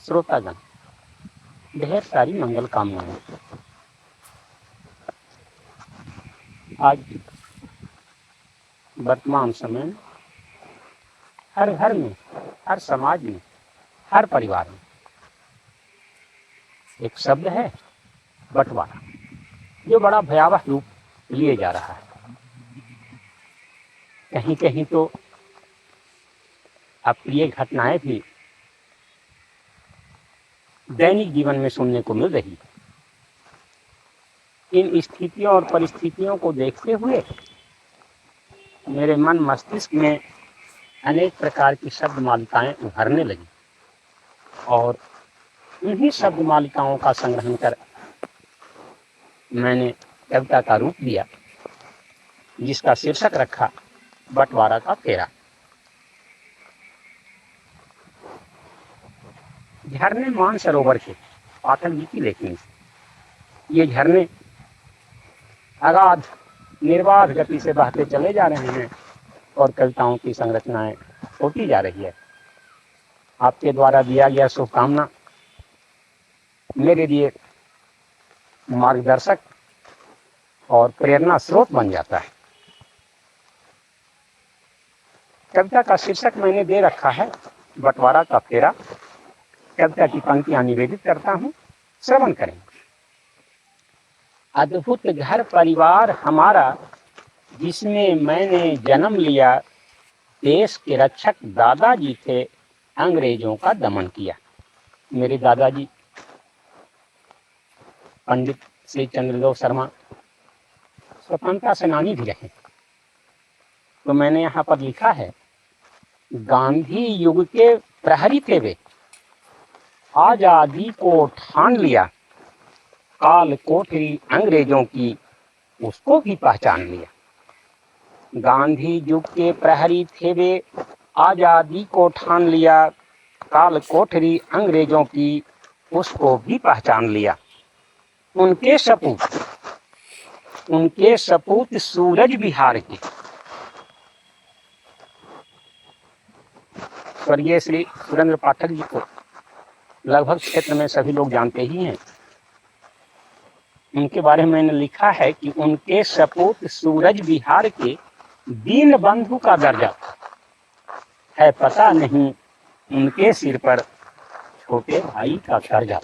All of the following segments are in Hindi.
श्रोतागण, ढेर सारी मंगल कामनाएं। आज वर्तमान समय में हर घर में, हर समाज में, हर परिवार में एक शब्द है बंटवारा, जो बड़ा भयावह रूप लिए जा रहा है। कहीं कहीं तो अप्रिय घटनाएं भी दैनिक जीवन में सुनने को मिल रही है। इन स्थितियों और परिस्थितियों को देखते हुए मेरे मन मस्तिष्क में अनेक प्रकार की शब्द मालिकाएं उभरने लगी और इन्हीं शब्द मालिकाओं का संग्रहण कर मैंने कविता का रूप दिया, जिसका शीर्षक रखा बंटवारा का फेरा। झरने मानसरोवर के पाठक जी की लेखनी से ये झरने अगाध निर्बाध गति से बहते चले जा रहे हैं और कविताओं की संरचनाएं होती जा रही है। आपके द्वारा दिया गया शुभकामना मेरे लिए मार्गदर्शक और प्रेरणा स्रोत बन जाता है। कविता का शीर्षक मैंने दे रखा है बंटवारा का फेरा। कविता की पंक्तियां निवेदित करता हूं, श्रवण करें। अद्भुत घर परिवार हमारा, जिसमें मैंने जन्म लिया, देश के रक्षक दादाजी थे, अंग्रेजों का दमन किया। मेरे दादाजी पंडित श्री चंद्रदेव शर्मा स्वतंत्रता सेनानी भी रहे। तो मैंने यहाँ पर लिखा है, गांधी युग के प्रहरी थे वे, आजादी को ठान लिया, काल कोठरी अंग्रेजों की उसको भी पहचान लिया। गांधी युग के प्रहरी थे वे, आजादी को ठान लिया, काल कोठरी अंग्रेजों की उसको भी पहचान लिया। उनके सपूत सूरज बिहार के, स्वर्गीय श्री सुरेंद्र पाठक जी को लगभग क्षेत्र में सभी लोग जानते ही हैं। उनके बारे में मैंने लिखा है कि उनके सपूत सूरज बिहार के, दीन बंधु का दर्जा है पता नहीं, उनके सिर पर छोटे भाई का कर्जा।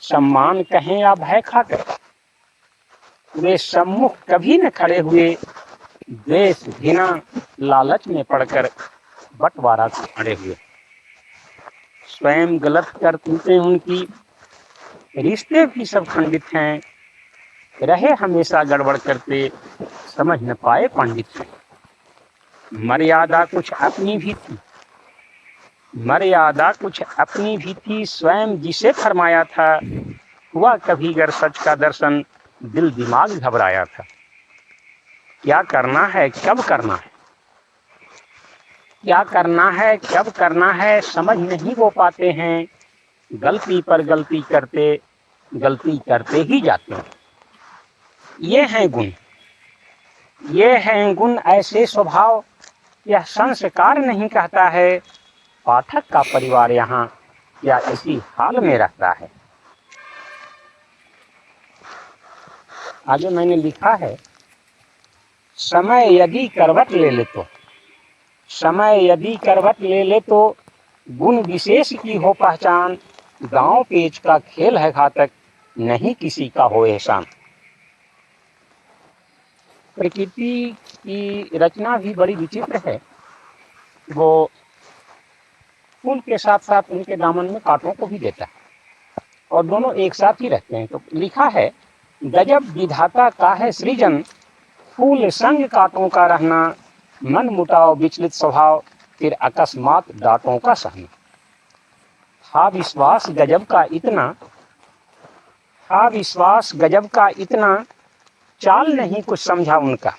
सम्मान कहें या भय खाकर वे सम्मुख कभी न खड़े हुए, द्वेष घृणा लालच में पड़कर बंटवारा से अड़े हुए। स्वयं गलत करतूतें उनकी, रिश्ते भी सब खंडित हैं, रहे हमेशा गड़बड़ करते, समझ न पाए पंडित हैं। मर्यादा कुछ अपनी भी थी, स्वयं जिसे फरमाया था, हुआ कभी गर सच का दर्शन, दिल दिमाग घबराया था। क्या करना है कब करना है, समझ नहीं वो पाते हैं, गलती पर गलती करते ही जाते हैं। ये हैं गुण ऐसे स्वभाव, यह संस्कार नहीं कहता है, पाठक का परिवार यहाँ क्या इसी हाल में रहता है। आगे मैंने लिखा है, समय यदि करवट ले ले तो गुण विशेष की हो पहचान, गांव पेच का खेल है घातक, नहीं किसी का हो एहसान। प्रकृति की रचना भी बड़ी विचित्र है। वो फूल के साथ साथ उनके दामन में कांटों को भी देता है और दोनों एक साथ ही रहते हैं। तो लिखा है, गजब विधाता का है सृजन, फूल संग कांटों का रहना, मन मुटाव विचलित स्वभाव, फिर अकस्मात डांटों का सहना। हा विश्वास गजब का इतना, चाल नहीं कुछ समझा उनका,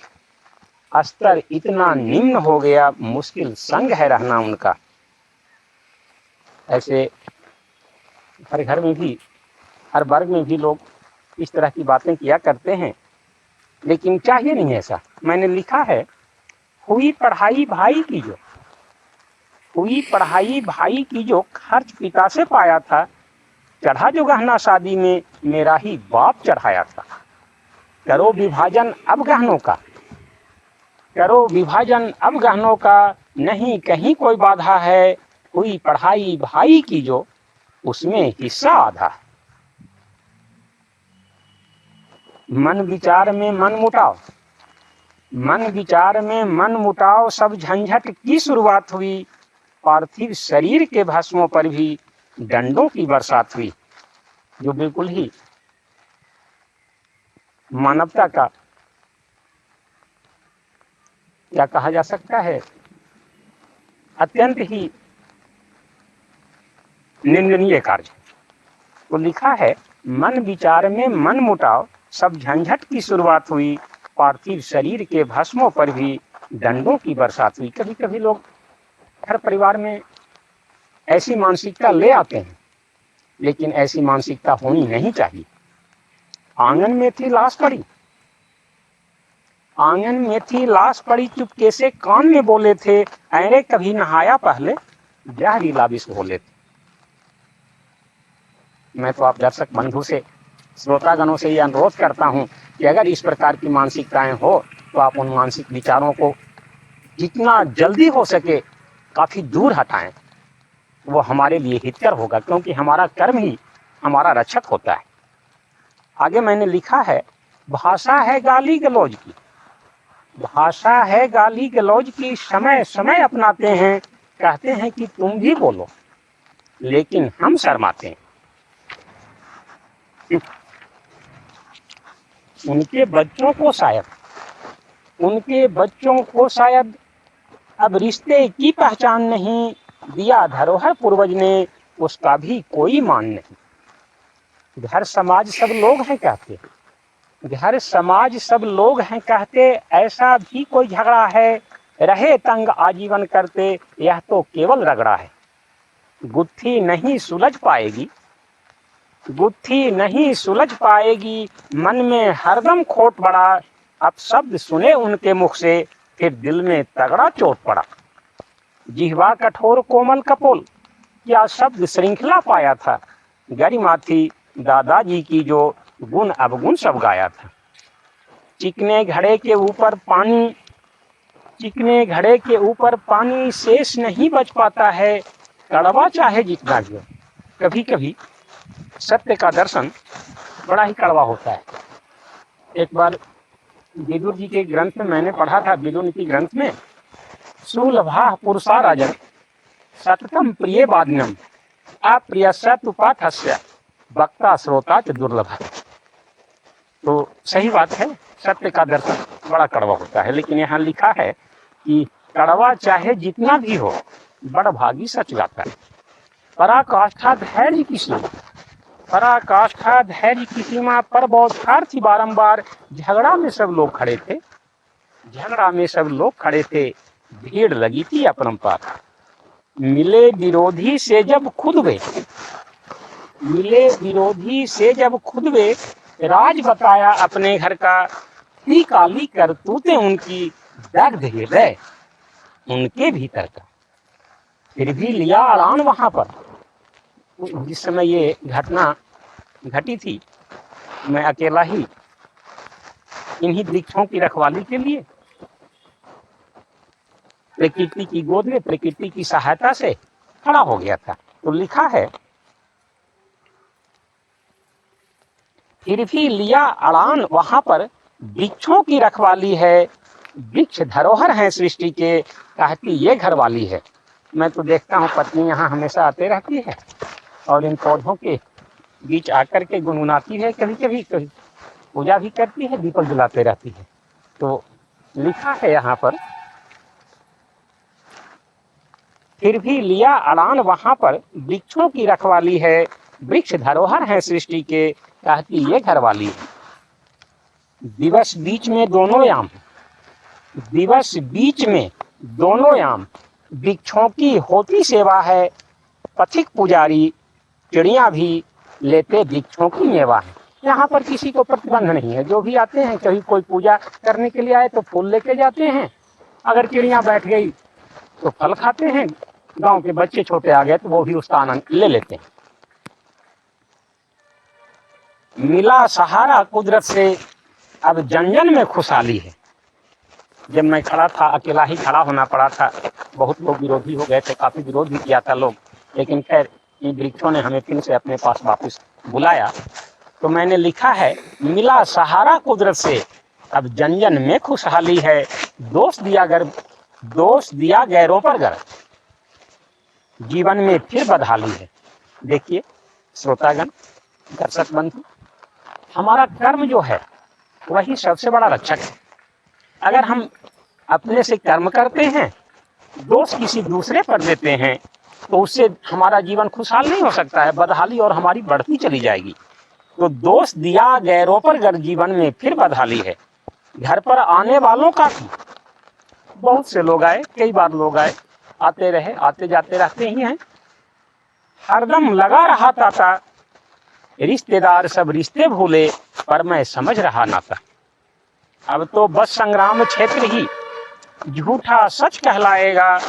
अस्तर इतना निम्न हो गया, मुश्किल संग है रहना उनका। ऐसे हर घर में भी, हर वर्ग में भी लोग इस तरह की बातें किया करते हैं, लेकिन चाहिए नहीं ऐसा। मैंने लिखा है, हुई पढ़ाई भाई की जो, हुई पढ़ाई भाई की जो खर्च पिता से पाया था, चढ़ा जो गहना शादी में मेरा ही बाप चढ़ाया था। करो विभाजन अब गहनों का, करो विभाजन अब गहनों का, नहीं कहीं कोई बाधा है, हुई पढ़ाई भाई की जो उसमें हिस्सा आधा है। मन विचार में मन मुटाव, मन विचार में मन मुटाव, सब झंझट की शुरुआत हुई, पार्थिव शरीर के भस्मों पर भी डंडों की बरसात हुई। जो बिल्कुल ही मानवता का क्या कहा जा सकता है, अत्यंत ही निंदनीय कार्य। तो लिखा है, मन विचार में मन मुटाव, सब झंझट की शुरुआत हुई, पार्थिव शरीर के भस्मों पर भी डंडों की बरसात हुई। कभी कभी लोग हर परिवार में ऐसी मानसिकता ले आते हैं, लेकिन ऐसी मानसिकता होनी नहीं चाहिए। आंगन में थी लाश पड़ी, आंगन में थी लाश पड़ी, चुपके से कान में बोले थे, अरे कभी नहाया पहले, जहरीला विष बोले थे। मैं तो आप दर्शक बंधु से, श्रोतागणों से यह अनुरोध करता हूं कि अगर इस प्रकार की मानसिकताएं हो तो आप उन मानसिक विचारों को जितना जल्दी हो सके काफी दूर हटाएं। वो हमारे लिए हितकर होगा, क्योंकि हमारा कर्म ही हमारा रक्षक होता है। आगे मैंने लिखा है, भाषा है गाली गलौज की, भाषा है गाली गलौज की, समय समय अपनाते हैं, कहते हैं कि तुम भी बोलो, लेकिन हम शर्माते हैं। उनके बच्चों को शायद, उनके बच्चों को शायद अब रिश्ते की पहचान नहीं, दिया धरोहर पूर्वज ने, उसका भी कोई मान नहीं। घर समाज सब लोग हैं कहते, घर समाज सब लोग हैं कहते, ऐसा भी कोई झगड़ा है, रहे तंग आजीवन करते, यह तो केवल रगड़ा है। गुत्थी नहीं सुलझ पाएगी, गुत्थी नहीं सुलझ पाएगी, मन में हरदम खोट बड़ा, अब शब्द सुने उनके मुख से, फिर दिल में तगड़ा चोट पड़ा। जिह्वा कठोर कोमल कपोल, क्या शब्द श्रृंखला पाया था, गरिमा थी दादाजी की जो गुण अवगुण सब गाया था। चिकने घड़े के ऊपर पानी, चिकने घड़े के ऊपर पानी, शेष नहीं बच पाता है, कड़वा चाहे जितना भी हो। कभी कभी सत्य का दर्शन बड़ा ही कड़वा होता है। एक बार विदुर जी के ग्रंथ में मैंने पढ़ा था, विदुर नीति ग्रंथ में, सुलभा पुरुषा राजन सततम प्रिय वादिनम अप्रियस्य उपाथस्य वक्ता श्रोता च दुर्लभ। तो सही बात है, सत्य का दर्शन बड़ा कड़वा होता है, लेकिन यहाँ लिखा है कि कड़वा चाहे जितना भी हो, बड़ भागी सच गाता है। पराकाष्ठा धैर्य की सीमा, पराकाष्ठा धैर्य की सीमा पर बौछार थी बारंबार, झगड़ा में सब लोग खड़े थे, झगड़ा में सब लोग खड़े थे, भीड़ लगी थी अपरंपार। मिले विरोधी से जब खुद वे, मिले विरोधी से जब खुद वे, राज बताया अपने घर का, थी काली करतूतें उनकी, दग्ध हृदय उनके भीतर का। फिर भी लिया अड़ान वहां पर, जिस समय ये घटना घटी थी, मैं अकेला ही इन्हीं वृक्षों की रखवाली के लिए प्रकृति की गोद में, प्रकृति की सहायता से खड़ा हो गया था। तो लिखा है, फिर भी लिया अड़ान वहां पर, वृक्षों की रखवाली है, वृक्ष धरोहर हैं सृष्टि के, कहती ये घरवाली है। मैं तो देखता हूँ पत्नी यहाँ हमेशा आते रहती है और इन पौधों के बीच आकर के गुनगुनाती है, कभी कभी पूजा भी करती है, दीपक जलाते रहती है। तो लिखा है यहाँ पर, फिर भी लिया अड़ान वहां पर, वृक्षों की रखवाली है, वृक्ष धरोहर है सृष्टि के, कहती ये घरवाली है। दिवस बीच में दोनों याम, दिवस बीच में दोनों याम, वृक्षों की होती सेवा है, पथिक पुजारी चिड़िया भी लेते वृक्षों की मेवा है। यहाँ पर किसी को प्रतिबंध नहीं है, जो भी आते हैं, कहीं कोई पूजा करने के लिए आए तो फूल लेके जाते हैं, अगर चिड़िया बैठ गई तो फल खाते हैं, गांव के बच्चे छोटे आ गए तो वो भी उसका आनंद ले लेते हैं। मिला सहारा कुदरत से, अब जन जन में खुशहाली है। जब मैं खड़ा था, अकेला ही खड़ा होना पड़ा था, बहुत लोग विरोधी हो गए थे, काफी विरोध भी किया था लोग, लेकिन खैर इन वृक्षों ने हमें फिर से अपने पास वापस बुलाया। तो मैंने लिखा है, मिला सहारा कुदरत से, अब जन जन में खुशहाली है। दोष दिया गैरों पर गर, जीवन में फिर बदहाली है। देखिए श्रोतागण, दर्शक बंधु, हमारा कर्म जो है वही सबसे बड़ा रक्षक है। अगर हम अपने से कर्म करते हैं, दोष किसी दूसरे पर देते हैं, तो उससे हमारा जीवन खुशहाल नहीं हो सकता है, बदहाली और हमारी बढ़ती चली जाएगी। तो दोष दिया गैरों पर गर, जीवन में फिर बदहाली है। घर पर आने वालों का भी, बहुत से लोग आए, कई बार लोग आए, आते रहे, आते जाते रहते ही हैं। हरदम लगा रहा ताता, रिश्तेदार सब रिश्ते भूले, पर मैं समझ रहा नाता। अब तो बस संग्राम क्षेत्र ही झूठा सच कहलाएगा,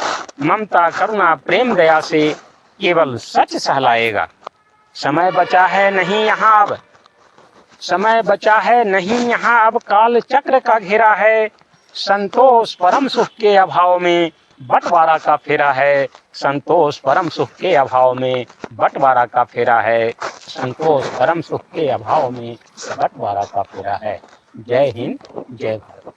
ममता करुणा प्रेम दया से केवल सच सहलाएगा। समय बचा है नहीं यहाँ अब, समय बचा है नहीं यहाँ अब, काल चक्र का घेरा है। संतोष परम सुख के अभाव में बंटवारा का फेरा है। संतोष परम सुख के अभाव में बंटवारा का फेरा है। संतोष परम सुख के अभाव में बंटवारा का फेरा है। जय हिंद, जय भारत।